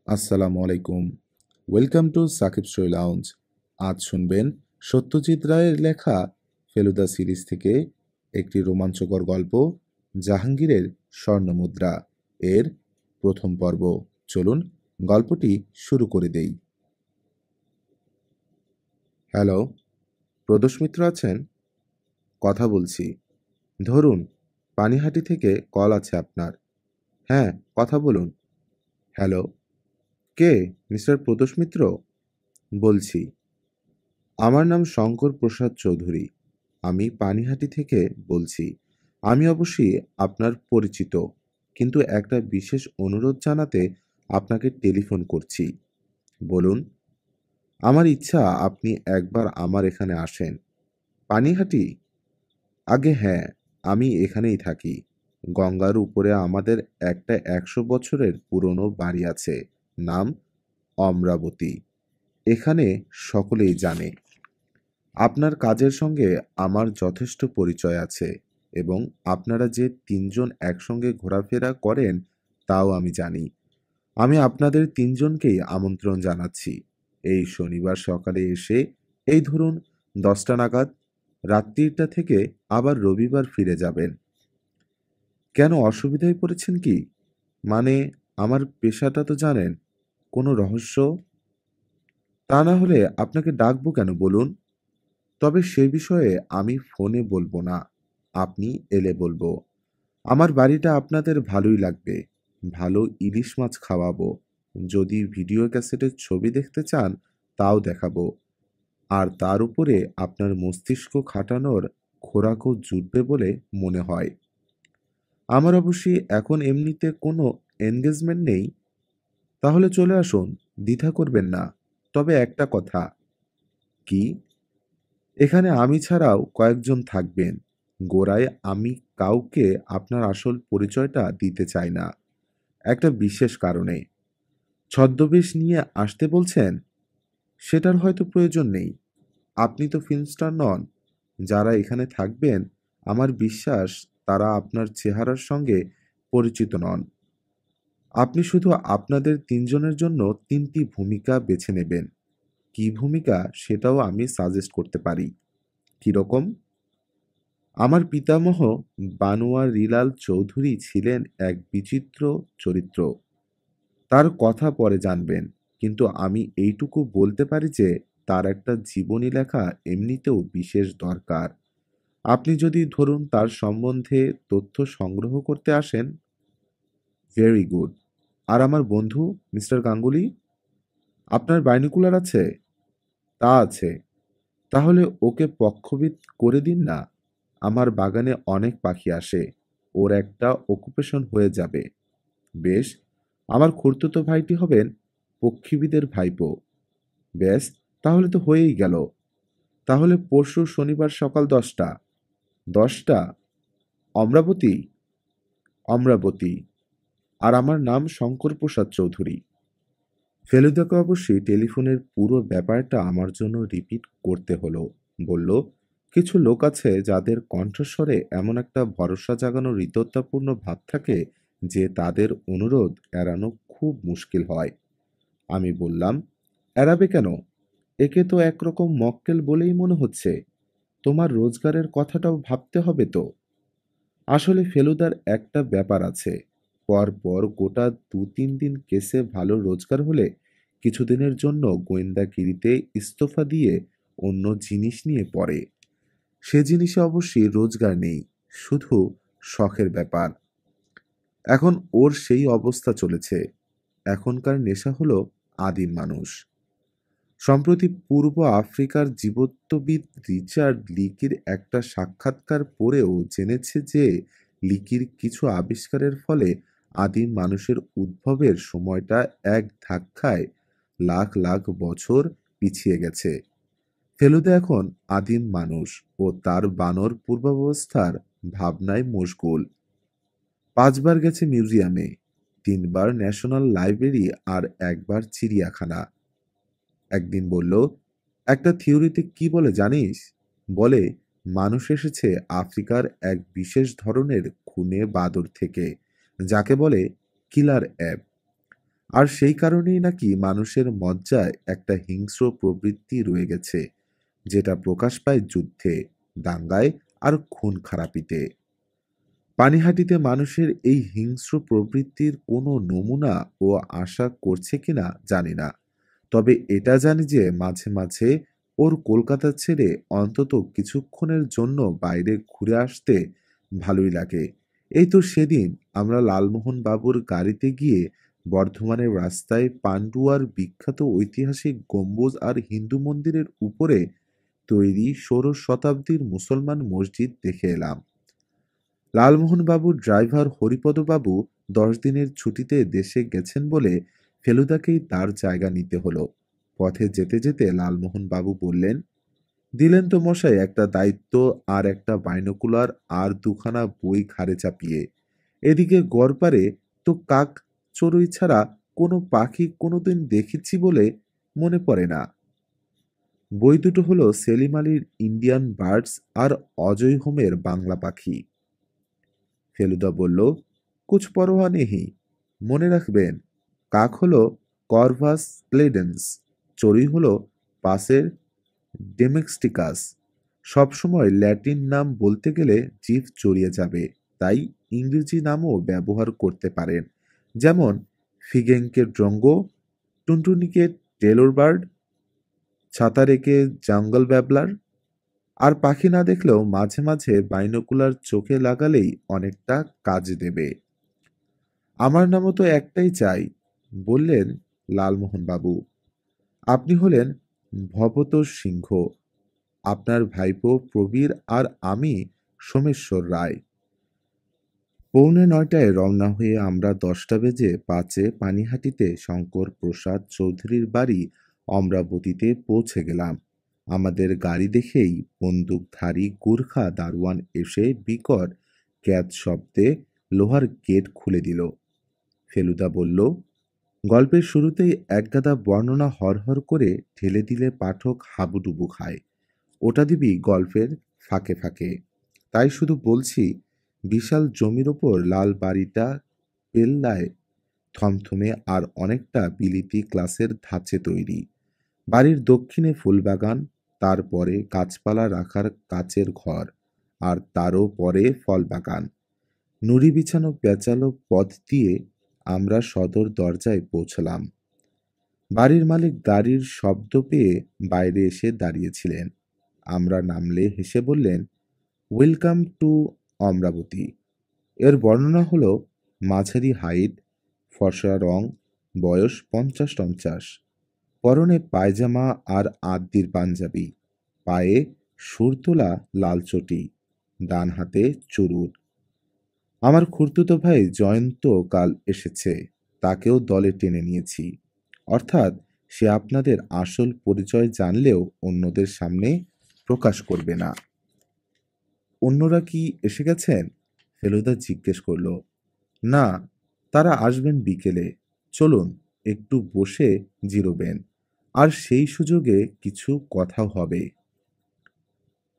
আসসালামু আলাইকুম। Welcome to Sakib story lounge. আজ শুনবেন সত্যজিৎ রায়ের লেখা ফেলুদা সিরিজ থেকে একটি রোমাঞ্চকর গল্প, জাহাঙ্গীরের স্বর্ণমুদ্রা এর প্রথম পর্ব। চলুন গল্পটি শুরু করে দেই। হ্যালো, প্রদোষ মিত্র আছেন? কথা বলছি। ধরুন, পানিহাটি থেকে কল আছে আপনার। হ্যাঁ, কথা বলুন। হ্যালো, কে? মিস্টার প্রদোষ মিত্র? বলছি। আমার নাম শঙ্কর প্রসাদ চৌধুরী। আমি পানিহাটি থেকে বলছি। আমি অবশ্যই আপনার পরিচিত, কিন্তু একটা বিশেষ অনুরোধ জানাতে আপনাকে টেলিফোন করছি। বলুন। আমার ইচ্ছা আপনি একবার আমার এখানে আসেন। পানিহাটি? আগে হ্যাঁ, আমি এখানেই থাকি। গঙ্গার উপরে আমাদের একটা ১০০ বছরের পুরনো বাড়ি আছে। নাম অমরাবতী। এখানে সকলেই জানে। আপনার কাজের সঙ্গে আমার যথেষ্ট পরিচয় আছে এবং আপনারা যে তিনজন একসঙ্গে ঘোরাফেরা করেন তাও আমি জানি। আমি আপনাদের তিনজনকেই আমন্ত্রণ জানাচ্ছি। এই শনিবার সকালে এসে এই ধরুন ১০টা নাগাদ, রাত্রিটা থেকে আবার রবিবার ফিরে যাবেন। কেন অসুবিধায় পড়েছেন কি? মানে, আমার পেশাটা তো জানেন। কোনো রহস্য? তা না হলে আপনাকে ডাকবো কেন বলুন? তবে সে বিষয়ে আমি ফোনে বলবো না, আপনি এলে বলবো। আমার বাড়িটা আপনাদের ভালোই লাগবে। ভালো ইলিশ মাছ খাওয়াবো। যদি ভিডিও ক্যাসেটের ছবি দেখতে চান তাও দেখাবো। আর তার উপরে আপনার মস্তিষ্ক খাটানোর খোরাকও জুটবে বলে মনে হয়। আমার অবশ্যই এখন এমনিতে কোনো এনগেজমেন্ট নেই। তাহলে চলে আসুন, দ্বিধা করবেন না। তবে একটা কথা। কি? এখানে আমি ছাড়াও কয়েকজন থাকবেন। গোড়ায় আমি কাউকে আপনার আসল পরিচয়টা দিতে চাই না, একটা বিশেষ কারণে। ছদ্মবেশ নিয়ে আসতে বলছেন? সেটার হয়তো প্রয়োজন নেই। আপনি তো ফিল্ম স্টার নন। যারা এখানে থাকবেন, আমার বিশ্বাস তারা আপনার চেহারার সঙ্গে পরিচিত নন। আপনি শুধু আপনাদের তিনজনের জন্য তিনটি ভূমিকা বেছে নেবেন। কি ভূমিকা সেটাও আমি সাজেস্ট করতে পারি। কিরকম? আমার পিতামহ বানোয়ারিলাল চৌধুরী ছিলেন এক বিচিত্র চরিত্র। তার কথা পরে জানবেন, কিন্তু আমি এইটুকু বলতে পারি যে তার একটা জীবনী লেখা এমনিতেও বিশেষ দরকার। আপনি যদি ধরুন তার সম্বন্ধে তথ্য সংগ্রহ করতে আসেন। Very good. আর আমার বন্ধু মিস্টার গাঙ্গুলি? আপনার বাইনোকুলার আছে? তা আছে। তাহলে ওকে পক্ষবিদ করে দিন না। আমার বাগানে অনেক পাখি আসে। ওর একটা অকুপেশন হয়ে যাবে। বেশ। আমার খুড়তুতো ভাইটি হবেন পক্ষীবিদের ভাইপো। ব্যাস, তাহলে তো হয়েই গেল। তাহলে পরশু শনিবার সকাল 10টা। 10টা? অমরাবতী? অমরাবতী। আর আমার নাম শঙ্কর প্রসাদ চৌধুরী। ফেলুদাকে অবশ্যই টেলিফোনের পুরো ব্যাপারটা আমার জন্য রিপিট করতে হলো। বলল, কিছু লোক আছে যাদের কণ্ঠস্বরে এমন একটা ভরসা জাগানো হৃদয়তাপূর্ণ ভাব থাকে যে তাদের অনুরোধ এড়ানো খুব মুশকিল হয়। আমি বললাম, এড়াবে কেন? একে তো একরকম মক্কেল বলেই মনে হচ্ছে। তোমার রোজগারের কথাটাও ভাবতে হবে তো। আসলে ফেলুদার একটা ব্যাপার আছে। পরপর গোটা ২-৩ দিন কেসে ভালো রোজগার হলে কিছুদিনের জন্য গোয়েন্দাগিরিতে ইস্তফা দিয়ে অন্য জিনিস নিয়ে পড়ে। সে জিনিসে অবশ্যই রোজগার নেই, শুধু শখের ব্যাপার। এখন ওর সেই অবস্থা চলেছে। এখনকার নেশা হলো আদিম মানুষ। সম্প্রতি পূর্ব আফ্রিকার জীবত্ববিদ রিচার্ড লিকির একটা সাক্ষাৎকার পড়েও জেনেছে যে লিকির কিছু আবিষ্কারের ফলে আদিম মানুষের উদ্ভবের সময়টা এক ধাক্কায় লাখ লাখ বছর পিছিয়ে গেছে। ফেলুদা এখন আদিম মানুষ ও তার বানর পূর্বাবস্থার ভাবনায় মশগুল। ৫ বার গেছে মিউজিয়ামে, ৩ বার ন্যাশনাল লাইব্রেরি আর একবার চিড়িয়াখানা। একদিন বলল, একটা থিওরিতে কি বলে জানিস? বলে মানুষ এসেছে আফ্রিকার এক বিশেষ ধরনের খুনে বাদর থেকে, যাকে বলে কিলার অ্যাপ। আর সেই কারণেই নাকি মানুষের মজ্জায় একটা হিংস্র প্রবৃত্তি রয়ে গেছে, যেটা প্রকাশ পায় যুদ্ধে, দাঙ্গায় আর খুন খারাপিতে। পানিহাটিতে মানুষের এই হিংস্র প্রবৃত্তির কোনো নমুনা ও আশা করছে কিনা জানি না, তবে এটা জানি যে মাঝে মাঝে ওর কলকাতা ছেড়ে অন্তত কিছুক্ষণের জন্য বাইরে ঘুরে আসতে ভালোই লাগে। এই তো সেদিন আমরা লালমোহন বাবুর গাড়িতে গিয়ে বর্ধমানের রাস্তায় পান্ডুয়ার বিখ্যাত ঐতিহাসিক গম্বুজ আর হিন্দু মন্দিরের উপরে তৈরি ষোড়শ শতাব্দীর মুসলমান মসজিদ দেখে এলাম। লালমোহনবাবুর ড্রাইভার হরিপদবাবু 10 দিনের ছুটিতে দেশে গেছেন বলে ফেলুদাকেই তার জায়গা নিতে হলো। পথে যেতে যেতে লালমোহনবাবু বললেন, দিলেন তো মশাই একটা দায়িত্ব, আর একটা বাইনোকুলার আর দুখানা বই ঘাড়ে চাপিয়ে। এদিকে গড়পারে তো কাক চড়ুই ছাড়া কোনো পাখি কোনোদিন দেখেছি বলে মনে পড়ে না। বই দুটো হলো সেলিম আলীর ইন্ডিয়ান বার্ডস আর অজয় হোমের বাংলা পাখি। ফেলুদা বলল, কুছ পরোয়া নেহি, মনে রাখবেন, কাক হলো কর্ভাস প্লেডেন্স, চড়ুই হলো পাসের ডেমেক্সটিকাস। সবসময় ল্যাটিন নাম বলতে গেলে জিভ জড়িয়ে যাবে, তাই ইংরেজি নামও ব্যবহার করতে পারেন, যেমন ফিগেংকে ড্রঙ্গো, টুনটুনিকে টেলর বার্ড, ছাতারেকে জঙ্গল ব্যাবলার। আর পাখি না দেখলেও মাঝে মাঝে বাইনোকুলার চোখে লাগালেই অনেকটা কাজ দেবে। আমার নামও তো একটাই চাই, বললেন লালমোহনবাবু। আপনি হলেন ভবতোষ সিংহ, আপনার ভাইপো প্রবীর আর আমি সোমেশ্বর রায়। 8:45 রওনা হয়ে আমরা 10:05 পানিহাটিতে শঙ্কর প্রসাদ চৌধুরীর বাড়ি অমরাবতীতে পৌঁছে গেলাম। আমাদের গাড়ি দেখেই বন্দুকধারী গুর্খা দারোয়ান এসে বিকট ক্যাত শব্দে লোহার গেট খুলে দিল। ফেলুদা বলল, গল্পের শুরুতেই একগাদা বর্ণনা হরহর করে ঢেলে দিলে পাঠক হাবুডুবু খায়। ওটা দিবি গল্পের ফাঁকে ফাঁকে। তাই শুধু বলছি, বিশাল জমির ওপর লাল বাড়িটা পেল্লায় থমথমে আর অনেকটা বিলিতি ক্লাসের ধাঁচে তৈরি। বাড়ির দক্ষিণে ফুলবাগান, তারপরে গাছপালা রাখার কাচের ঘর, আর তারও পরে ফলবাগান। নুড়ি বিছানো পেঁচালো পথ দিয়ে আমরা সদর দরজায় পৌঁছলাম। বাড়ির মালিক গাড়ির শব্দ পেয়ে বাইরে এসে দাঁড়িয়েছিলেন। আমরা নামলে হেসে বললেন, ওয়েলকাম টু অমরাবতী। এর বর্ণনা হলো, মাঝারি হাইট, ফর্সা রং, বয়স 50-50, পরনে পায়জামা আর আদ্দির পাঞ্জাবি, পায়ে সুরতোলা লাল চটি, ডান হাতে চুরুট। আমার খুড়তুতো ভাই জয়ন্ত কাল এসেছে, তাকেও দলে টেনে নিয়েছি। অর্থাৎ সে আপনাদের আসল পরিচয় জানলেও অন্যদের সামনে প্রকাশ করবে না। অন্যরা কি এসে গেছেন? ফেলুদা জিজ্ঞেস করল। না, তারা আসবেন বিকেলে। চলুন একটু বসে জিরোবেন, আর সেই সুযোগে কিছু কথাও হবে।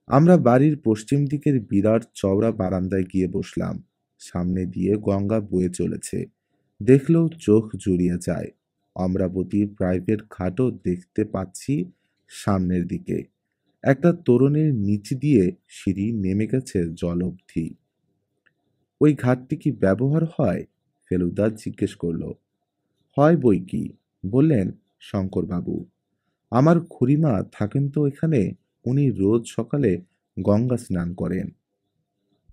আমরা বাড়ির পশ্চিম দিকের বিরাট চওড়া বারান্দায় গিয়ে বসলাম। সামনে দিয়ে গঙ্গা বয়ে চলেছে, দেখলেও চোখ জুড়িয়ে যায়। অমরাবতীর প্রাইভেট খাটও দেখতে পাচ্ছি সামনের দিকে। একটা তোরণের নিচ দিয়ে সিঁড়ি নেমে গেছে জল অবধি। ওই ঘাটটি কি ব্যবহার হয়? ফেলুদা জিজ্ঞেস করল। হয় বই কি, বললেন শঙ্করবাবু। আমার খুড়িমা থাকেন তো এখানে, উনি রোজ সকালে গঙ্গা স্নান করেন।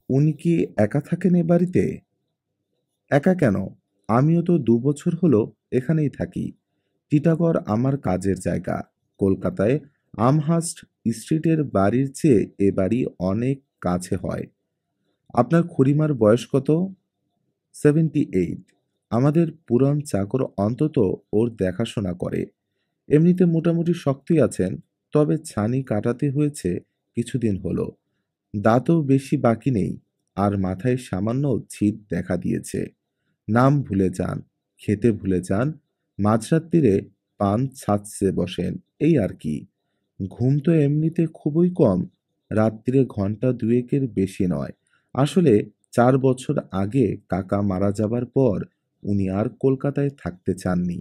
উনি কি একা থাকেন এ বাড়িতে? একা কেন, আমিও তো 2 বছর হলো এখানেই থাকি। টিটাগড় আমার কাজের জায়গা। কলকাতায় আমহার্স্ট স্ট্রিটের বাড়ির চেয়ে এ বাড়ি অনেক কাছে হয়। আপনার খুড়িমার বয়স কত? 78। আমাদের পুরান চাকর অন্তত ওর দেখাশোনা করে। এমনিতে মোটামুটি শক্তই আছেন, তবে ছানি কাটাতে হয়েছে কিছুদিন হলো। দাঁতও বেশি বাকি নেই, আর মাথায় সামান্য ছিট দেখা দিয়েছে। নাম ভুলে যান, খেতে ভুলে যান, মাঝরাত্রিরে পান ছাঁচতে বসেন, এই আর কি। ঘুম তো এমনিতে খুবই কম, রাত্রিরে ঘন্টা দুয়েকের বেশি নয়। আসলে 4 বছর আগে কাকা মারা যাবার পর উনি আর কলকাতায় থাকতে চাননি।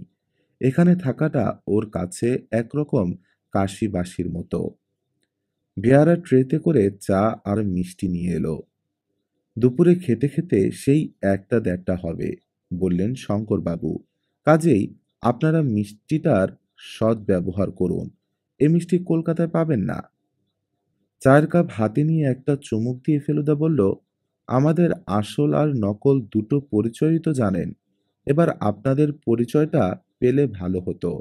এখানে থাকাটা ওর কাছে একরকম কাশিবাসির মতো। বেয়ারা ট্রেতে করে চা আর মিষ্টি নিয়ে এলো। দুপুরে খেতে খেতে সেই একটা দেড়টা হবে, বললেন শঙ্করবাবু। কাজেই আপনারা মিষ্টিটার সদ্ব্যবহার করুন। এ মিষ্টি কলকাতায় পাবেন না। চায়ের কাপ হাতে নিয়ে একটা চুমুক দিয়ে ফেলুদা বলল, আমাদের আসল আর নকল দুটো পরিচয়ই তো জানেন। এবার আপনাদের পরিচয়টা পেলে ভালো হতো।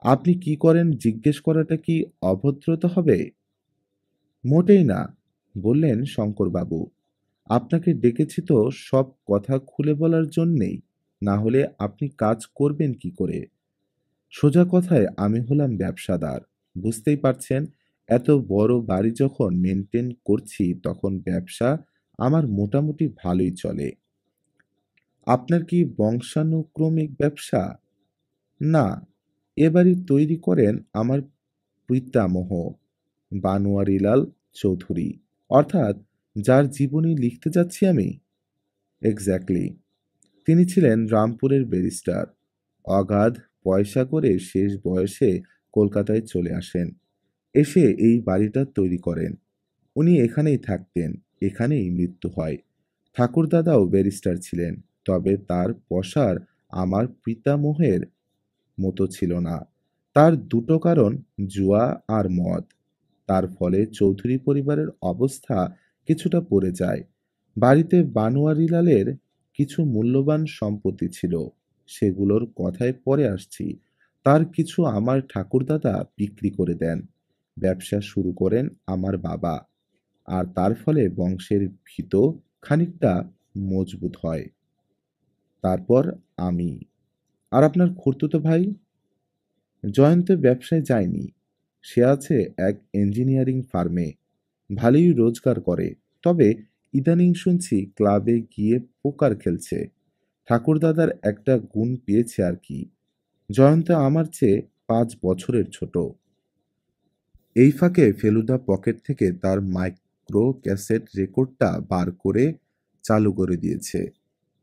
আপনি কি করেন জিজ্ঞেস করাটা কি অভদ্রতা হবে? মোটেই না, বললেন শঙ্করবাবু। আপনাকে ডেকেছি তো সব কথা খুলে বলার জন্যেই, না হলে আপনি কাজ করবেন কি করে? সোজা কথায় আমি হলাম ব্যবসাদার। বুঝতেই পারছেন, এত বড় বাড়ি যখন মেনটেন করছি তখন ব্যবসা আমার মোটামুটি ভালোই চলে। আপনার কি বংশানুক্রমিক ব্যবসা? না, এ বাড়ি তৈরি করেন আমার পিতামহ বানোয়ারিলাল চৌধুরী, অর্থাৎ যার জীবনী লিখতে যাচ্ছি আমি। এক্স্যাক্টলি। তিনি ছিলেন রামপুরের ব্যারিস্টার। অগাধ পয়সা করে শেষ বয়সে কলকাতায় চলে আসেন। এসে এই বাড়িটা তৈরি করেন। উনি এখানেই থাকতেন, এখানেই মৃত্যু হয়। ঠাকুরদাদাও ব্যারিস্টার ছিলেন, তবে তার পসার আমার পিতামহের মতো ছিল না। তার দুটো কারণ, জুয়া আর মদ। তার ফলে চৌধুরী পরিবারের অবস্থা কিছুটা পড়ে যায়। বাড়িতে বানোয়ারিলালের কিছু মূল্যবান সম্পত্তি ছিল, সেগুলোর কথায় পরে আসছি। তার কিছু আমার ঠাকুরদাদা বিক্রি করে দেন। ব্যবসা শুরু করেন আমার বাবা, আর তার ফলে বংশের ভিত খানিকটা মজবুত হয়। তারপর আমি। আর আপনার খুড়তুতো ভাই? জয়ন্ত ব্যবসায় যায়নি। সে আছে এক ইঞ্জিনিয়ারিং ফার্মে, ভালোই রোজগার করে। তবে ইদানিং শুনছি ক্লাবে গিয়ে পোকার খেলছে। ঠাকুরদাদার একটা গুণ পেয়েছে আর কি। জয়ন্ত আমার চেয়ে 5 বছরের ছোট। এই ফাঁকে ফেলুদা পকেট থেকে তার মাইক্রো ক্যাসেট রেকর্ডটা বার করে চালু করে দিয়েছে।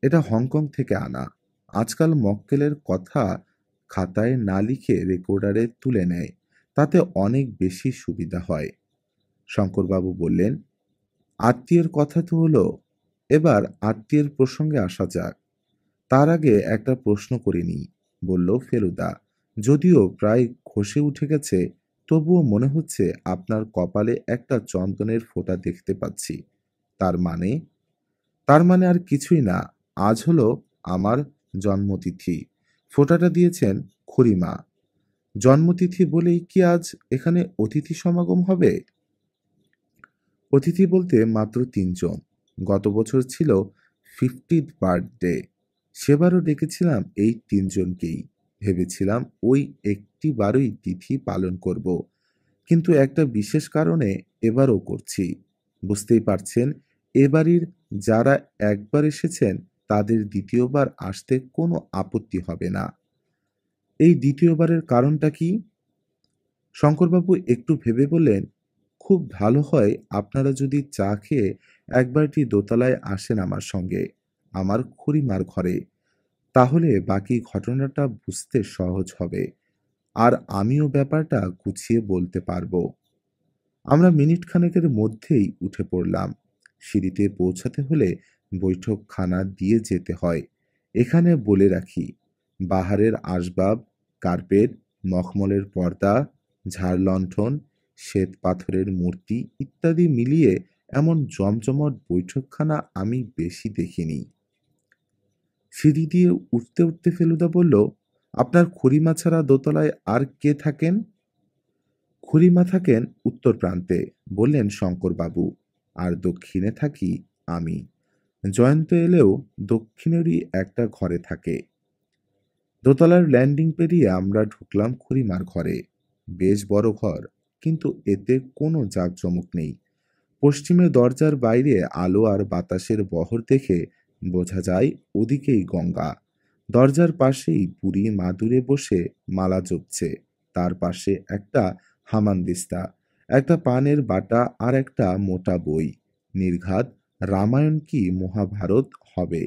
এটা হংকং থেকে আনা। আজকাল মক্কেলের কথা খাতায় না লিখে রেকর্ডারে তুলে নেয়, তাতে অনেক বেশি সুবিধা হয়। শঙ্করবাবু বললেন, আত্মীয়ের কথা তো হলো, এবার আত্মীয়ের প্রসঙ্গে আসা যাক। তার আগে একটা প্রশ্ন করে নিই, বলল ফেলুদা। যদিও প্রায় খসে উঠে গেছে, তবুও মনে হচ্ছে আপনার কপালে একটা চন্দনের ফোঁটা দেখতে পাচ্ছি। তার মানে? তার মানে আর কিছুই না। আজ হলো আমার জন্মতিথি। ফোঁটাটা দিয়েছেন খুড়িমা। জন্মতিথি বলেই কি আজ এখানে অতিথি সমাগম হবে? অতিথি বলতে মাত্র 3 জন। গত বছর ছিল 50th বার্থডে। সেবারও ডেকেছিলাম এই 3 জনকেই। ভেবেছিলাম ওই একটি বারই তিথি পালন করব, কিন্তু একটা বিশেষ কারণে এবারও করছি। বুঝতেই পারছেন, এ বাড়ির যারা একবার এসেছেন তাদের দ্বিতীয়বার আসতে কোনো আপত্তি হবে না। এই দ্বিতীয়বারের কারণটা কি? শঙ্করবাবু একটু ভেবে বললেন, খুব ভালো হয় আপনারা যদি চা খেয়ে একবারটি দোতলায় আসেন আমার সঙ্গে, আমার খুড়িমার ঘরে। তাহলে বাকি ঘটনাটা বুঝতে সহজ হবে, আর আমিও ব্যাপারটা গুছিয়ে বলতে পারবো। আমরা মিনিট খানেকের মধ্যেই উঠে পড়লাম। সিঁড়িতে পৌঁছাতে হলে বৈঠকখানা দিয়ে যেতে হয়। এখানে বলে রাখি, বাহারের আসবাব, কার্পেট, মখমলের পর্দা, ঝাড়লণ্ঠন, শ্বেত পাথরের মূর্তি ইত্যাদি মিলিয়ে এমন জমজমট বৈঠকখানা আমি বেশি দেখিনি। সিঁড়ি দিয়ে উঠতে উঠতে ফেলুদা বলল, আপনার খুড়িমা ছাড়া দোতলায় আর কে থাকেন? খুড়িমা থাকেন উত্তর প্রান্তে, বললেন শঙ্করবাবু, আর দক্ষিণে থাকি আমি। জয়ন্ত এলেও দক্ষিণেরই একটা ঘরে থাকে। দোতলার ল্যান্ডিং পেরিয়ে আমরা ঢুকলাম খুড়িমার ঘরে। বেশ বড় ঘর, কিন্তু এতে কোনো জাঁকজমক নেই। পশ্চিমে দরজার বাইরে আলো আর বাতাসের বহর দেখে বোঝা যায় ওদিকেই গঙ্গা। দরজার পাশেই বুড়ি মাদুরে বসে মালা জপছে। তার পাশে একটা হামানদিস্তা, একটা পানের বাটা আর একটা মোটা বই। নির্ঘাত রামায়ণ কি মহাভারত হবে।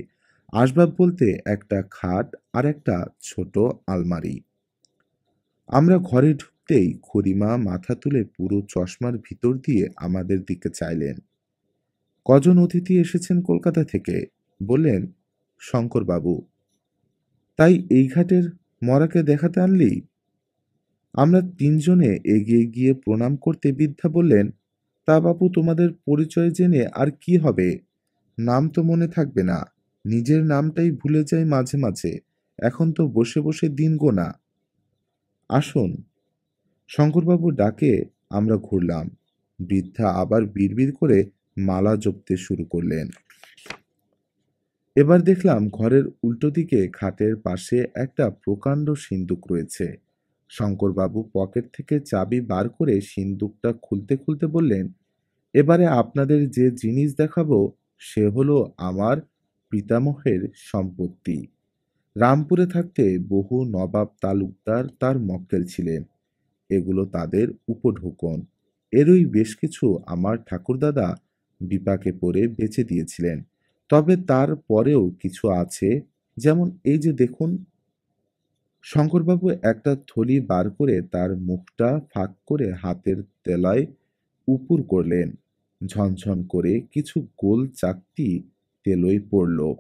আসবাব বলতে একটা খাট আর একটা ছোট আলমারি। আমরা ঘরে ঢুকতেই খুড়িমা মাথা তুলে পুরো চশমার ভিতর দিয়ে আমাদের দিকে চাইলেন। কজন অতিথি এসেছেন কলকাতা থেকে? বললেন, শঙ্করবাবু। তাই এই ঘাটের মরাকে দেখাতে আনলি? আমরা তিনজনে এগিয়ে গিয়ে প্রণাম করতে বৃদ্ধা বললেন, তা বাপু, তোমাদের পরিচয় জেনে আর কি হবে? নাম তো মনে থাকবে না। নিজের নামটাই ভুলে যাই মাঝে মাঝে। এখন তো বসে বসে দিন গোনা। আসুন। শঙ্করবাবু ডাকে আমরা ঘুরলাম। বৃদ্ধা আবার বিড়বিড় করে মালা জপতে শুরু করলেন। এবার দেখলাম ঘরের উল্টো দিকে খাটের পাশে একটা প্রকাণ্ড সিন্দুক রয়েছে। শঙ্করবাবু পকেট থেকে চাবি বার করে সিন্দুকটা খুলতে খুলতে বললেন, এবারে আপনাদের যে জিনিস দেখাবো সে হলো আমার পিতামহের সম্পত্তি। রামপুরে থাকতে বহু নবাব তালুকদার তার মক্কেল ছিলেন। এগুলো তাদের উপঢৌকন। এরই বেশ কিছু আমার ঠাকুরদাদা বিপাকে পড়ে বেচে দিয়েছিলেন। তবে তার পরেও কিছু আছে, যেমন এই যে দেখুন। শঙ্করবাবু একটা থলি বার করে তার মুখটা ফাঁক করে হাতের তেলায় উপুর করলেন। ঝনঝন করে কিছু গোল চাকতি তেলোয় পড়ল।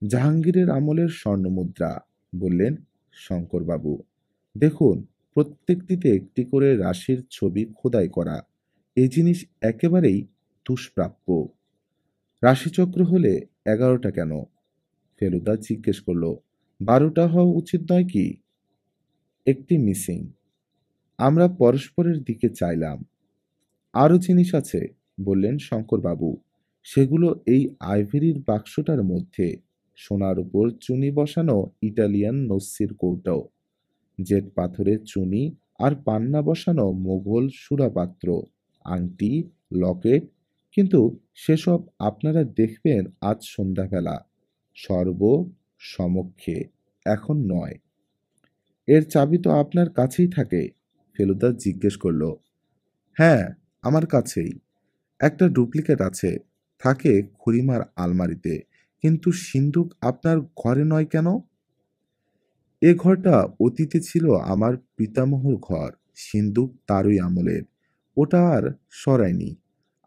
জাহাঙ্গীরের আমলের স্বর্ণমুদ্রা, বললেন শঙ্করবাবু। দেখুন, প্রত্যেকটিতে একটি করে রাশির ছবি খোদাই করা। এই জিনিস একেবারেই দুষ্প্রাপ্য। রাশিচক্র হলে 11টা কেন? ফেলুদা জিজ্ঞেস করল। 12টা হওয়া উচিত নয় কি? একটি মিসিং। আমরা পরস্পরের দিকে চাইলাম। আরও জিনিস আছে, বললেন শঙ্করবাবু। সেগুলো এই আইভরির বাক্সটার মধ্যে। সোনার উপর চুনি বসানো ইটালিয়ান নস্যির কৌটো, জেট পাথরের চুনি আর পান্না বসানো মোগল সুরাপাত্র, আংটি, লকেট। কিন্তু সেসব আপনারা দেখবেন আজ সন্ধ্যাবেলা, সর্ব সমক্ষে, এখন নয়। এর চাবি তো আপনার কাছেই থাকে? ফেলুদা জিজ্ঞেস করল। হ্যাঁ, আমার কাছেই। একটা ডুপ্লিকেট আছে, থাকে খুড়িমার আলমারিতে। কিন্তু সিন্দুক আপনার ঘরে নয় কেন? এ ঘরটা অতীতে ছিল আমার পিতামহর ঘর। সিন্দুক তারই আমলের। ওটা আর সরায়নি।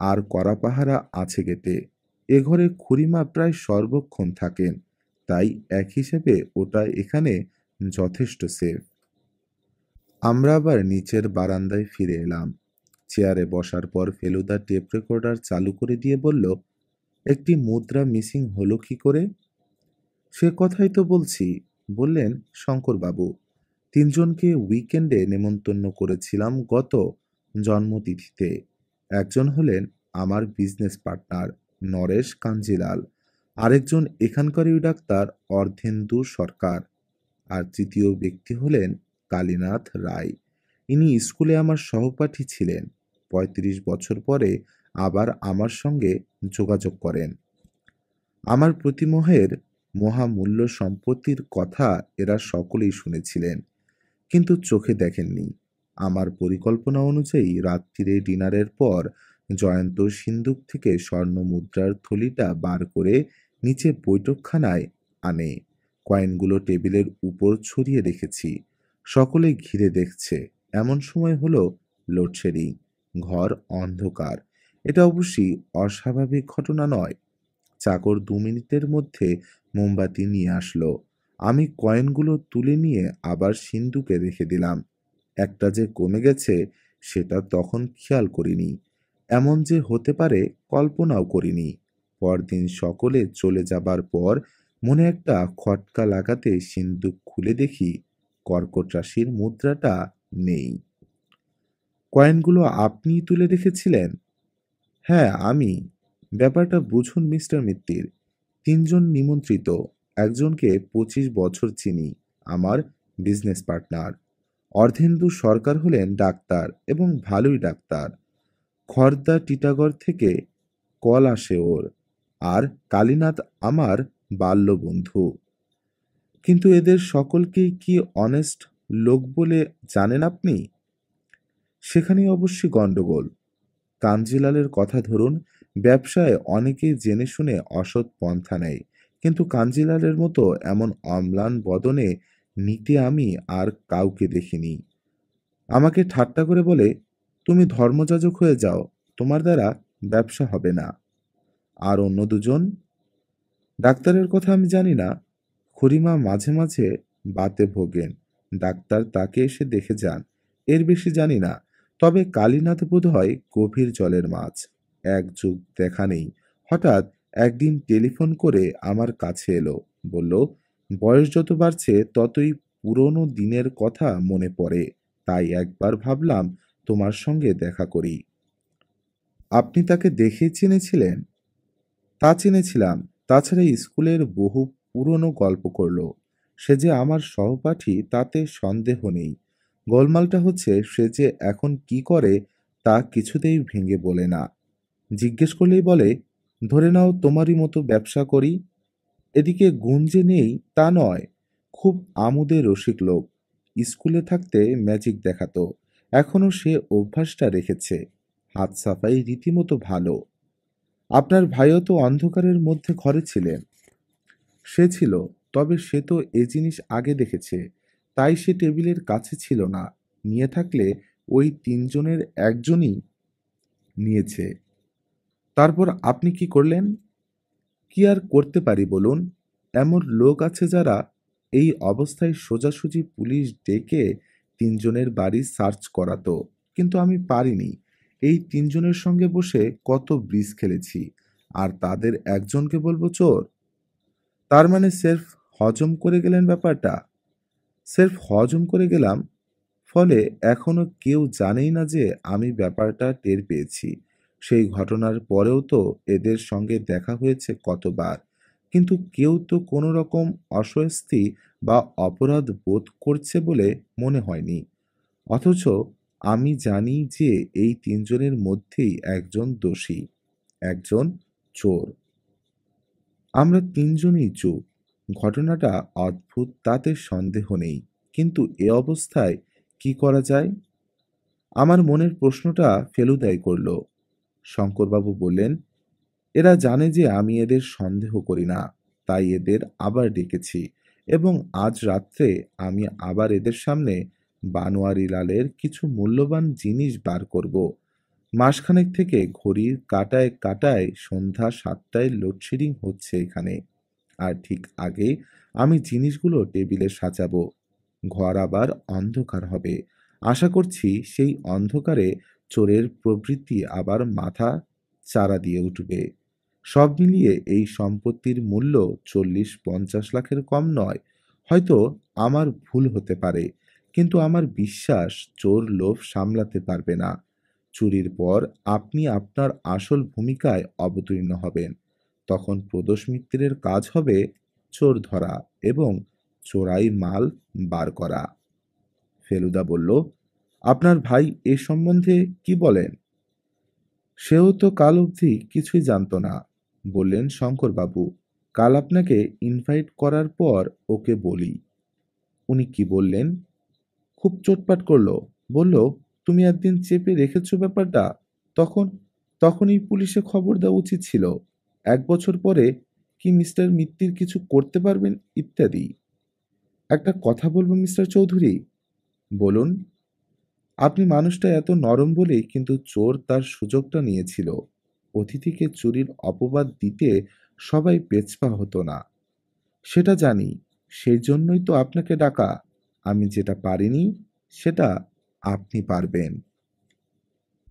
আর কড়া পাহারা আছে গেটে। এ ঘরে খুড়িমা প্রায় সর্বক্ষণ থাকেন। তাই এক হিসেবে ওটা এখানে যথেষ্ট সেফ। আমরা আবার নিচের বারান্দায় ফিরে এলাম। চেয়ারে বসার পর ফেলুদা টেপ রেকর্ডার চালু করে দিয়ে বলল, একটি মুদ্রা মিসিং হলো কি করে? সে কথাই তো বলছি, বললেন শঙ্করবাবু। তিনজনকে উইকেন্ডে নেমন্তন্ন করেছিলাম গত জন্মতিথিতে। একজন হলেন আমার বিজনেস পার্টনার নরেশ কাঞ্জিলাল, আরেকজন এখানকারই ডাক্তার অর্ধেন্দু সরকার, আর তৃতীয় ব্যক্তি হলেন কালীনাথ রায়। ইনি স্কুলে আমার সহপাঠী ছিলেন। ৩৫ বছর পরে আবার আমার সঙ্গে যোগাযোগ করেন। আমার প্রতিমহের মহামূল্য সম্পত্তির কথা এরা সকলেই শুনেছিলেন, কিন্তু চোখে দেখেননি। আমার পরিকল্পনা অনুযায়ী রাত্রিরে ডিনারের পর জয়ন্ত সিন্দুক থেকে স্বর্ণ মুদ্রার থলিটা বার করে নিচে বৈঠকখানায় আনে। কয়েনগুলো টেবিলের উপর ছড়িয়ে রেখেছি। সকলে ঘিরে দেখছে। এমন সময় হলো লোডশেডিং। ঘর অন্ধকার। এটা অবশ্যই অস্বাভাবিক ঘটনা নয়। চাকর ২ মিনিটের মধ্যে মোমবাতি নিয়ে আসলো। আমি কয়েনগুলো তুলে নিয়ে আবার সিন্দুকে রেখে দিলাম। একটা যে কমে গেছে সেটা তখন খেয়াল করিনি। এমন যে হতে পারে কল্পনাও করিনি। পরদিন সকলে চলে যাবার পর মনে একটা খটকা লাগাতে সিন্দুক খুলে দেখি কর্কট রাশির মুদ্রাটা নেই। কয়েনগুলো আপনিই তুলে রেখেছিলেন? হ্যাঁ, আমি। ব্যাপারটা বুঝুন মিস্টার মিত্তির। তিনজন নিমন্ত্রিত। একজনকে ২৫ বছর চিনি, আমার বিজনেস পার্টনার। অর্ধেন্দু সরকার হলেন ডাক্তার, এবং ভালোই ডাক্তার। খর্দা টিটাগড় থেকে কল আসে ওর। আর কালীনাথ আমার বাল্যবন্ধু। কিন্তু এদের সকলকেই কি অনেস্ট লোক বলে জানেন আপনি? সেখানেই অবশ্যই গণ্ডগোল। কাঞ্জিলালের কথা ধরুন। ব্যবসায় অনেকেই জেনে শুনে অসৎ পন্থা নেয়, কিন্তু কাঞ্জিলালের মতো এমন অম্লান বদনে নিতে আমি আর কাউকে দেখিনি। আমাকে ঠাট্টা করে বলে, তুমি ধর্মযাজক হয়ে যাও, তোমার দ্বারা ব্যবসা হবে না। আর অন্য দুজন? ডাক্তারের কথা আমি জানি না। খুড়িমা মাঝে মাঝে বাতে ভোগেন, ডাক্তার তাকে এসে দেখে যান, এর বেশি জানি না। তবে কালীনাথ বোধ হয় গভীর জলের মাছ, এক যুগ দেখা নেই। হঠাৎ একদিন টেলিফোন করে আমার কাছে এলো, বলল, বয়স যত বাড়ছে ততই পুরনো দিনের কথা মনে পড়ে, তাই একবার ভাবলাম তোমার সঙ্গে দেখা করি। আপনি তাকে দেখেই চিনেছিলেন? তা চিনেছিলাম। তাছাড়া স্কুলের বহু পুরনো গল্প করল। সে যে আমার সহপাঠী তাতে সন্দেহ নেই। গোলমালটা হচ্ছে সে যে এখন কি করে তা কিছুতেই ভেঙে বলে না। জিজ্ঞেস করলেই বলে, ধরে নাও তোমারই মতো ব্যবসা করি। এদিকে গুণ যে নেই তা নয়, খুব আমোদের রসিক লোক। স্কুলে থাকতে ম্যাজিক দেখাতো, এখনো সে অভ্যাসটা রেখেছে। হাত সাফাই রীতিমতো ভালো। আপনার ভাইও তো অন্ধকারের মধ্যে ঘরে ছিলেন। সে ছিল, তবে সে তো এ জিনিস আগে দেখেছে, তাই সে টেবিলের কাছে ছিল না। নিয়ে থাকলে ওই তিনজনের একজনই নিয়েছে। তারপর আপনি কি করলেন? কি আর করতে পারি বলুন? এমন লোক আছে যারা এই অবস্থায় সোজাসুজি পুলিশ ডেকে তিনজনের বাড়ি সার্চ করাতো, কিন্তু আমি পারিনি। এই তিনজনের সঙ্গে বসে কত ব্রিজ খেলেছি, আর তাদের একজনকে বলবো চোর? তার মানে সেলফ হজম করে গেলেন ব্যাপারটা? সেলফ হজম করে গেলাম, ফলে এখনো কেউ জানেই না যে আমি ব্যাপারটা টের পেয়েছি। সেই ঘটনার পরেও তো এদের সঙ্গে দেখা হয়েছে কতবার, কিন্তু কেউ তো কোনো রকম অস্বস্তি বা অপরাধ বোধ করছে বলে মনে হয়নি। অথচ আমি জানি যে এই তিনজনের মধ্যেই একজন দোষী, একজন চোর। আমরা তিনজনই চুপ। ঘটনাটা অদ্ভুত তাতে সন্দেহ নেই, কিন্তু এ অবস্থায় কি করা যায়? আমার মনের প্রশ্নটা ফেলুদাই করল। শঙ্করবাবু বললেন, এরা জানে যে আমি এদের সন্দেহ করি না, তাই এদের আবার ডেকেছি, এবং আজ রাত্রে আমি আবার এদের সামনে বানোয়ারিলালের কিছু মূল্যবান জিনিস বার করব। মাসখানেক থেকে ঘড়ির কাঁটায় কাঁটায় সন্ধ্যা 7টায় লোডশেডিং হচ্ছে এখানে। আর ঠিক আগে আমি জিনিসগুলো টেবিলে সাজাবো। ঘর আবার অন্ধকার হবে। আশা করছি সেই অন্ধকারে চোরের প্রবৃত্তি আবার মাথা চারা দিয়ে উঠবে। সব মিলিয়ে এই সম্পত্তির মূল্য 40-50 লাখের কম নয়। হয়তো আমার ভুল হতে পারে, কিন্তু আমার বিশ্বাস চোর লোভ সামলাতে পারবে না। চুরির পর আপনি আপনার আসল ভূমিকায় অবতীর্ণ হবেন। তখন প্রদোষ মিত্রের কাজ হবে চোর ধরা এবং চোরাই মাল বার করা। ফেলুদা বলল, আপনার ভাই এ সম্বন্ধে কি বলেন? সেও তো কাল অবধি কিছুই জানত না, বললেন শঙ্করবাবু। কাল আপনাকে ইনভাইট করার পর ওকে বলি। উনি কি বললেন? খুব চোটপাট করলো। বলল, তুমি একদিন চেপে রেখেছো ব্যাপারটা, তখন তখনই পুলিশে খবর দেওয়া উচিত ছিল। 1 বছর পরে কি মিস্টার মিত্তির কিছু করতে পারবেন ইত্যাদি। একটা কথা বলবো মিস্টার চৌধুরী? বলুন। আপনি মানুষটা এত নরম বলেই কিন্তু চোর তার সুযোগটা নিয়েছিল। অতিথিকে চুরির অপবাদ দিতে সবাই পেছপা হতো না, সেটা জানি। সেই জন্যই তো আপনাকে ডাকা। আমি যেটা পারিনি সেটা আপনি পারবেন।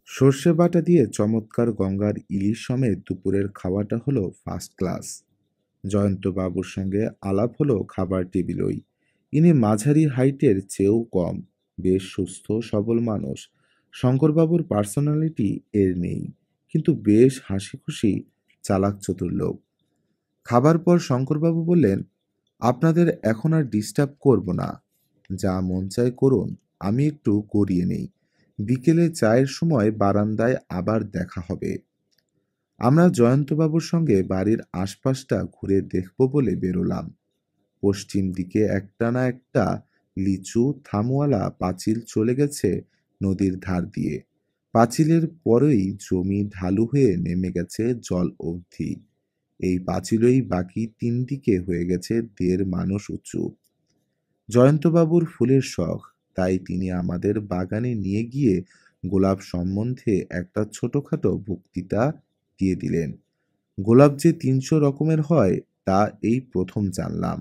সর্ষে বাটা দিয়ে চমৎকার গঙ্গার ইলিশ সমেত দুপুরের খাওয়াটা হলো ফার্স্ট ক্লাস। জয়ন্তবাবুর সঙ্গে আলাপ হলো খাবার টেবিলই। ইনি মাঝারি হাইটের চেয়েও কম, বেশ সুস্থ সবল মানুষ। শঙ্করবাবুর পার্সোনালিটি এর নেই, কিন্তু বেশ হাসি খুশি, চালাক চতুর লোক। খাবার পর শঙ্করবাবু বললেন, আপনাদের এখন আর ডিস্টার্ব করব না, যা মন চায় করুন, আমি একটু গড়িয়ে নেই। বিকেলে চায়ের সময় বারান্দায় আবার দেখা হবে। আমরা জয়ন্তবাবুর সঙ্গে বাড়ির আশপাশটা ঘুরে দেখব বলে বেরোলাম। পশ্চিম দিকে একটা না একটা লিচু থামওয়ালা পাঁচিল চলে গেছে নদীর ধার দিয়ে। পাঁচিলের পরেই জমি ঢালু হয়ে নেমে গেছে জল অবধি। এই পাঁচিলই বাকি 3 দিকে হয়ে গেছে 1.5 মানুষ উঁচু। জয়ন্তবাবুর ফুলের শখ, তাই তিনি আমাদের বাগানে নিয়ে গিয়ে গোলাপ সম্বন্ধে একটা ছোটখাটো বক্তৃতা দিয়ে দিলেন। গোলাপ যে 300 রকমের হয় তা এই প্রথম জানলাম।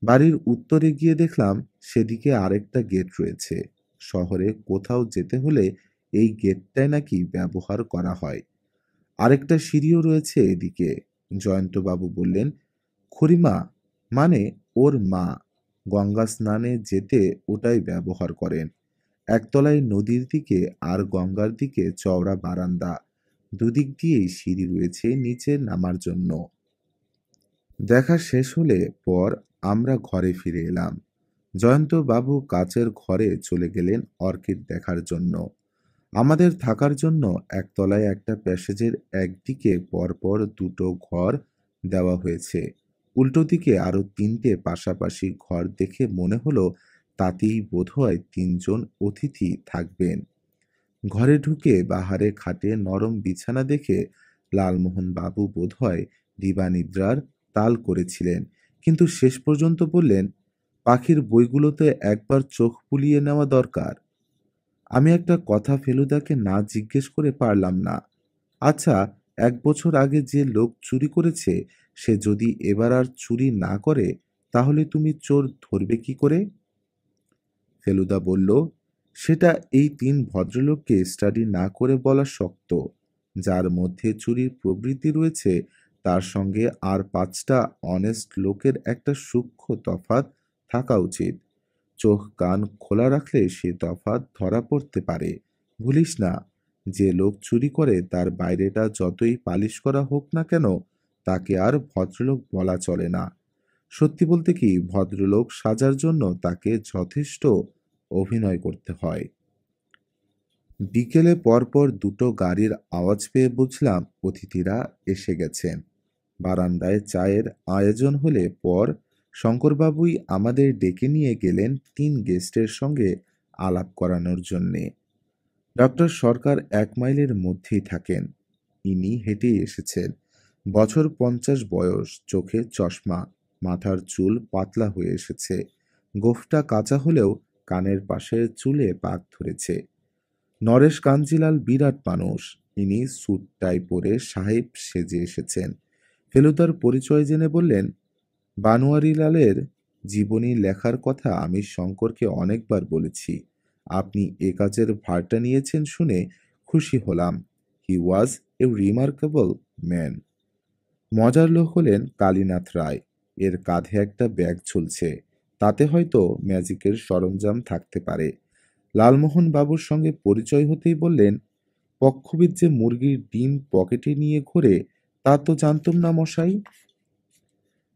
বাড়ির উত্তরে গিয়ে দেখলাম সেদিকে আরেকটা গেট রয়েছে। শহরে কোথাও যেতে হলে এই গেটটাই নাকি ব্যবহার করা হয়। আরেকটা সিঁড়িও রয়েছে এদিকে। জয়ন্তবাবু বললেন, খুড়িমা মানে ওর মা গঙ্গা স্নানে যেতে ওটাই ব্যবহার করেন। একতলায় নদীর দিকে আর গঙ্গার দিকে চওড়া বারান্দা, দুদিক দিয়েই সিঁড়ি রয়েছে নিচে নামার জন্য। দেখা শেষ হলে পর আমরা ঘরে ফিরে এলাম। জয়ন্তবাবু কাচের ঘরে চলে গেলেন অর্কিড দেখার জন্য। আমাদের থাকার জন্য একতলায় একটা প্যাসেজের একদিকে পরপর 2টো ঘর দেওয়া হয়েছে। উল্টো দিকে আরো 3টে পাশাপাশি ঘর দেখে মনে হলো তাতেই বোধহয় 3 জন অতিথি থাকবেন। ঘরে ঢুকে বাহারে খাটে নরম বিছানা দেখে লালমোহন বাবু বোধহয় দিবানিদ্রার তাল করেছিলেন, কিন্তু শেষ পর্যন্ত বললেন, পাখির বইগুলোতে একবার চোখ বুলিয়ে নেওয়া দরকার। আমি একটা কথা ফেলুদাকে না জিজ্ঞেস করে পারলাম না। আচ্ছা, 1 বছর আগে যে লোক চুরি করেছে সে যদি এবার আর চুরি না করে তাহলে তুমি চোর ধরবে কি করে? ফেলুদা বলল, সেটা এই 3 ভদ্রলোককে স্টাডি না করে বলা শক্ত। যার মধ্যে চুরির প্রবৃত্তি রয়েছে তার সঙ্গে আর 5টা অনেস্ট লোকের একটা সূক্ষ্ম তফাৎ থাকা উচিত। চোখ কান খোলা রাখলে সে তফাৎ ধরা পড়তে পারে। ভুলিস না, যে লোক চুরি করে তার বাইরেটা যতই পালিশ করা হোক না কেন তাকে আর ভদ্রলোক বলা চলে না। সত্যি বলতে কি, ভদ্রলোক সাজার জন্য তাকে যথেষ্ট অভিনয় করতে হয়। বিকেলে পরপর 2টো গাড়ির আওয়াজ পেয়ে বুঝলাম অতিথিরা এসে গেছেন। বারান্দায় চায়ের আয়োজন হলে পর শঙ্করবাবুই আমাদের ডেকে নিয়ে গেলেন 3 গেস্টের সঙ্গে আলাপ করানোর জন্যে। ডক্টর সরকার 1 মাইলের মধ্যেই থাকেন। ইনি হেঁটেই এসেছেন। বছর 50 বয়স, চোখে চশমা, মাথার চুল পাতলা হয়ে এসেছে। গোঁফটা কাঁচা হলেও কানের পাশের চুলে পাক ধরেছে। নরেশ কাঞ্জিলাল বিরাট মানুষ। ইনি স্যুট টাই পরে সাহেব সেজে এসেছেন। ফেলুদার পরিচয় জেনে বললেন, বানোয়ারিলালের জীবনী লেখার কথা আমি শঙ্করকে অনেকবার বলেছি। আপনি এ কাজের ভারটা নিয়েছেন শুনে খুশি হলাম। হি ওয়াজ এ রিমার্কেবল ম্যান। মজার লোক হলেন কালীনাথ রায়। এর কাঁধে একটা ব্যাগ ঝুলছে, তাতে হয়তো ম্যাজিকের সরঞ্জাম থাকতে পারে। লালমোহন বাবুর সঙ্গে পরিচয় হতেই বললেন, পক্ষবিদ যে মুরগির ডিম পকেটে নিয়ে ঘোরে তা তো জানতুম না মশাই।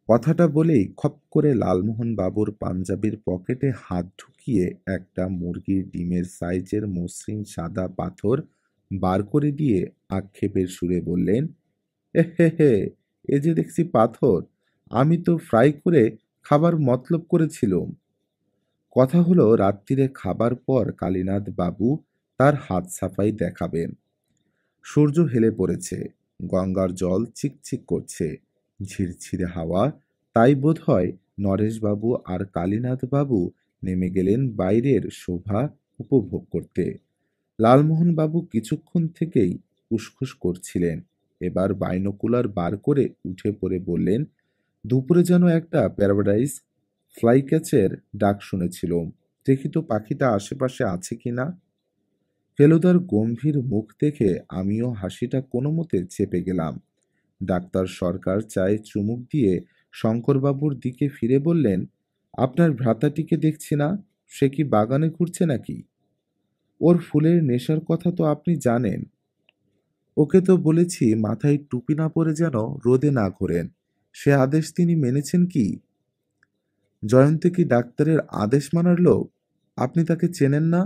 কথাটা বলেই খপ করে লালমোহন বাবুর পাঞ্জাবির পকেটে হাত ঢুকিয়ে একটা মুরগির ডিমের সাইজের মসৃণ সাদা পাথর বার করে দিয়ে আক্ষেপের সুরে বললেন, হে হে, এ যে দেখছি পাথর, আমি তো ফ্রাই করে খাবার মতলব করেছিলুম। কথা হলো রাত্রিরে খাবার পর কালীনাথ বাবু তার হাত সাফাই দেখাবেন। সূর্য হেলে পড়েছে, গঙ্গার জল চিকচিক করছে, ঝিরঝিরে হাওয়া, তাই বোধ হয় নরেশবাবু আর কালীনাথবাবু নেমে গেলেন বাইরের শোভা উপভোগ করতে। লালমোহনবাবু কিছুক্ষণ থেকেই উসখুস করছিলেন। এবার বাইনোকুলার বার করে উঠে পড়ে বললেন, দুপুরে যেন একটা প্যারাডাইস ফ্লাইক্যাচের ডাক শুনেছিলুম। দেখি তো পাখিটা আশেপাশে আছে কিনা। ফেলুদার গম্ভীর মুখ দেখে আমিও হাসিটা কোনো মতে চেপে গেলাম। ডাক্তার সরকার চায়ে চুমুক দিয়ে শঙ্করবাবুর দিকে ফিরে বললেন, আপনার ভ্রাতাটিকে দেখছি না, সে কি বাগানে ঘুরছে নাকি? ওর ফুলের নেশার কথা তো আপনি জানেন। ওকে তো বলেছি মাথায় টুপি না পরে যেন রোদে না ঘোরেন। সে আদেশ তিনি মেনেছেন কি? জয়ন্তী কি ডাক্তারের আদেশ মানার লোক? আপনি তাকে চেনেন না?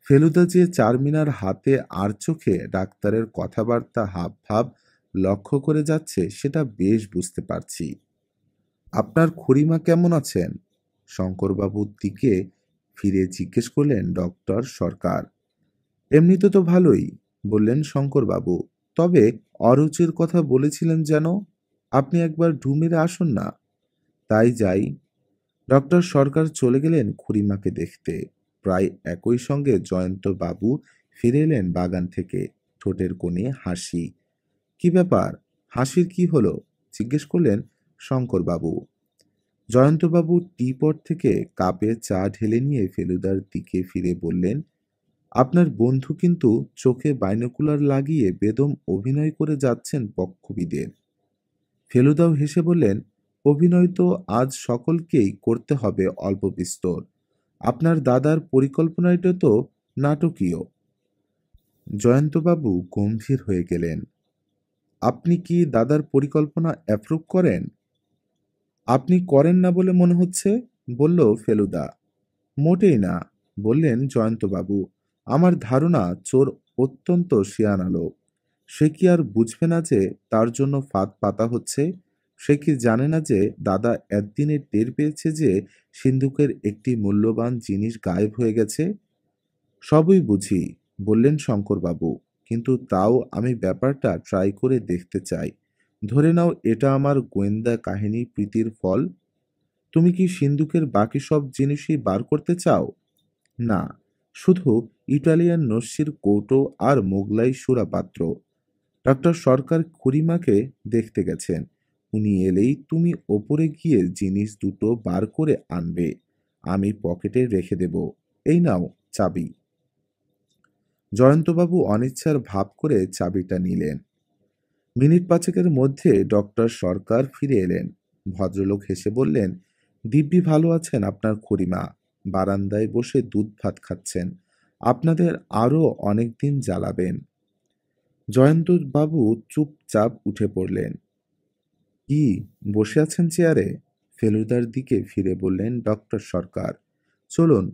ফেলুদা যে চারমিনার হাতে আর চোখে ডাক্তারের কথাবার্তা হাবভাব লক্ষ্য করে যাচ্ছে সেটা বেশ বুঝতে পারছি। আপনার খুড়িমা কেমন আছেন? শঙ্করবাবুর দিকে ফিরে জিজ্ঞেস করলেন ডক্টর সরকার। এমনিতে তো ভালোই, বললেন শঙ্করবাবু। তবে অরুচির কথা বলেছিলেন যেন? আপনি একবার ঢু মেরে আসুন না। তাই যাই। ডক্টর সরকার চলে গেলেন খুড়িমাকে দেখতে। প্রায় একই সঙ্গে জয়ন্ত বাবু ফিরে এলেন বাগান থেকে, ঠোঁটের কোণে হাসি। কি ব্যাপার, হাসির কি হলো? জিজ্ঞেস করলেন শঙ্করবাবু। জয়ন্তবাবু টিপট থেকে কাপে চা ঢেলে নিয়ে ফেলুদার দিকে ফিরে বললেন, আপনার বন্ধু কিন্তু চোখে বাইনোকুলার লাগিয়ে বেদম অভিনয় করে যাচ্ছেন পক্ষীদের। ফেলুদাও হেসে বললেন, অভিনয় তো আজ সকলকেই করতে হবে অল্প বিস্তর। আপনার দাদার পরিকল্পনাটা তো নাটকীয়। জয়ন্তবাবু গম্ভীর হয়ে গেলেন। আপনি কি দাদার পরিকল্পনা অ্যাপ্রুভ করেন? আপনি করেন না বলে মনে হচ্ছে, বলল ফেলুদা। মোটেই না, বললেন জয়ন্তবাবু। আমার ধারণা চোর অত্যন্ত শিয়ানা লোক। সে কি আর বুঝবে না যে তার জন্য ফাঁদ পাতা হচ্ছে? সে কি জানে না যে দাদা একদিনে টের পেয়েছে যে সিন্ধুকের একটি মূল্যবান জিনিস গায়েব হয়ে গেছে? সবই বুঝি, বললেন শঙ্করবাবু, কিন্তু তাও আমি ব্যাপারটা ট্রাই করে দেখতে চাই। ধরে নাও এটা আমার গোয়েন্দা কাহিনী প্রীতির ফল। তুমি কি সিন্ধুকের বাকি সব জিনিসই বার করতে চাও? না, শুধু ইটালিয়ান নস্যির কৌটো আর মোগলাই সুরা পাত্র। ডক্টর সরকার খুড়িমাকে দেখতে গেছেন। উনি এলেই তুমি ওপরে গিয়ে জিনিস দুটো বার করে আনবে, আমি পকেটে রেখে দেব। এই নাও চাবি। জয়ন্তবাবু অনিচ্ছার ভাব করে চাবিটা নিলেন। মিনিট পাঁচেকের মধ্যে ডক্টর সরকার ফিরে এলেন। ভদ্রলোক হেসে বললেন, দিব্যি ভালো আছেন আপনার খুড়িমা। বারান্দায় বসে দুধ ভাত খাচ্ছেন। আপনাদের আরও অনেক দিন জ্বালাবেন। জয়ন্তবাবু চুপচাপ উঠে পড়লেন। কি, বসে আছেন চেয়ারে? ফেলুদার দিকে ফিরে বললেন ডক্টর সরকার। চলুন,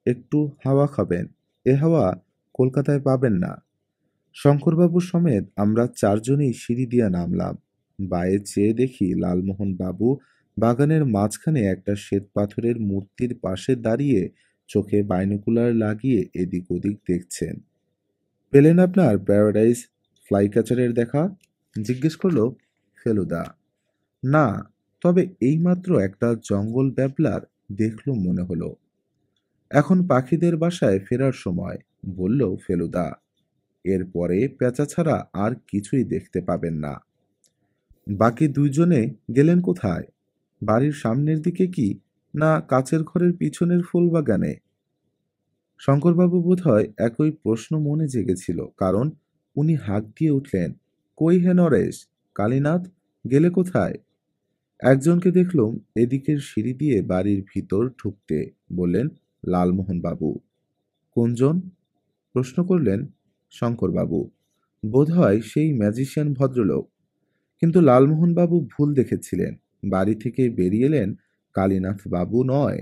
একটু হাওয়া খাবেন। এ হাওয়া কলকাতায় পাবেন না। শঙ্করবাবু সমেত আমরা চারজনেই সিঁড়ি দিয়া নামলাম। বায়ে চেয়ে দেখি লালমোহন বাবু বাগানের মাঝখানে একটা শ্বেতপাথরের মূর্তির পাশে দাঁড়িয়ে চোখে বাইনোকুলার লাগিয়ে এদিক ওদিক দেখছেন। পেলেন আপনার প্যারাডাইস ফ্লাইক্যাচারের দেখা? জিজ্ঞেস করলো ফেলুদা। না, তবে এইমাত্র একটা জঙ্গল ব্যাবলার দেখলুম মনে হলো। এখন পাখিদের বাসায় ফেরার সময়, বলল ফেলুদা। এরপরে পেঁচা ছাড়া আর কিছুই দেখতে পাবেন না। বাকি দুইজনে গেলেন কোথায়? বাড়ির সামনের দিকে কি, না কাছের ঘরের পিছনের ফুলবাগানে? শঙ্করবাবু বোধহয় একই প্রশ্ন মনে জেগেছিল, কারণ উনি হাঁক দিয়ে উঠলেন, কই হে নরেশ, কালীনাথ, গেলে কোথায়? একজনকে দেখলুম এদিকের সিঁড়ি দিয়ে বাড়ির ভিতর ঢুকতে, বললেন লালমোহন বাবু। কোনজন? প্রশ্ন করলেন শঙ্করবাবু। বোধহয় সেই ম্যাজিশিয়ান ভদ্রলোক। কিন্তু লালমোহনবাবু ভুল দেখেছিলেন। বাড়ি থেকে বেরিয়ে এলেন কালীনাথ বাবু নয়,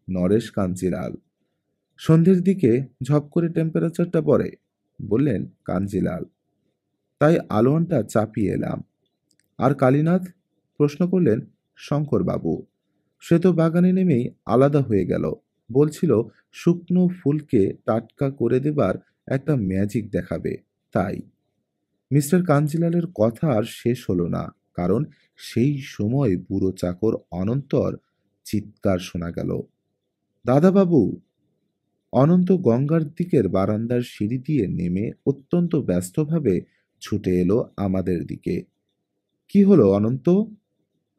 নরেশ কাঞ্জিলাল। সন্ধ্যের দিকে ঝপ করে টেম্পারেচারটা পড়ে, বললেন কাঞ্জিলাল। তাই আলোয়ানটা চাপিয়ে এলাম। আর কালীনাথ? প্রশ্ন করলেন শঙ্করবাবু। সে তো বাগানে নেমেই আলাদা হয়ে গেল। বলছিল শুকনো ফুলকে টাটকা করে দেবার একটা ম্যাজিক দেখাবে। তাই মিস্টার কাঞ্জিলালের কথা আর শেষ হলো না, কারণ সেই সময় বুড়ো চাকর অনন্তর চিৎকার শোনা গেল, দাদাবাবু! অনন্ত গঙ্গার দিকের বারান্দার সিঁড়ি দিয়ে নেমে অত্যন্ত ব্যস্তভাবে ছুটে এলো আমাদের দিকে। কি হলো অনন্ত?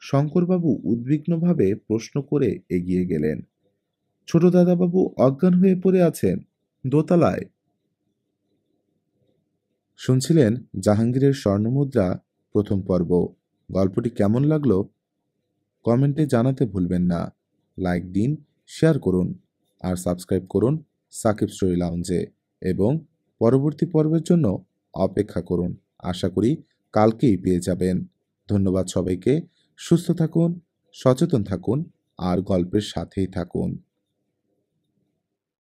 শঙ্করবাবু উদ্বিগ্নভাবে প্রশ্ন করে এগিয়ে গেলেন। ছোট দাদাবাবু অজ্ঞান হয়ে পড়ে আছেন দোতলায়। শুনছিলেন জাহাঙ্গীরের স্বর্ণমুদ্রা প্রথম পর্ব। গল্পটি কেমন লাগলো কমেন্টে জানাতে ভুলবেন না। লাইক দিন, শেয়ার করুন আর সাবস্ক্রাইব করুন সাকিব স্টোরি লাউঞ্জে, এবং পরবর্তী পর্বের জন্য অপেক্ষা করুন। আশা করি কালকেই পেয়ে যাবেন। ধন্যবাদ সবাইকে। সুস্থ থাকুন, সচেতন থাকুন আর গল্পের সাথেই থাকুন।